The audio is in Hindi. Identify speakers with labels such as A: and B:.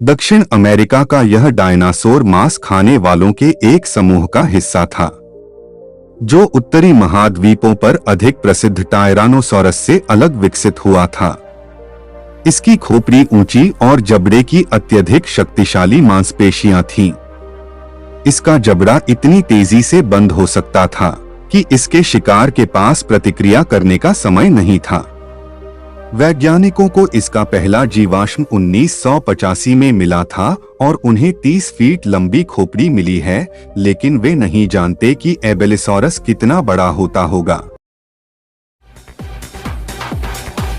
A: दक्षिण अमेरिका का यह डायनासोर मांस खाने वालों के एक समूह का हिस्सा था, जो उत्तरी महाद्वीपों पर अधिक प्रसिद्ध टायरानोसॉरस से अलग विकसित हुआ था। इसकी खोपड़ी ऊंची और जबड़े की अत्यधिक शक्तिशाली मांसपेशियां थीं। इसका जबड़ा इतनी तेजी से बंद हो सकता था कि इसके शिकार के पास प्रतिक्रिया करने का समय नहीं था। वैज्ञानिकों को इसका पहला जीवाश्म 1985 में मिला था और उन्हें 30 फीट लंबी खोपड़ी मिली है, लेकिन वे नहीं जानते कि एबेलिसॉरस कितना बड़ा होता होगा।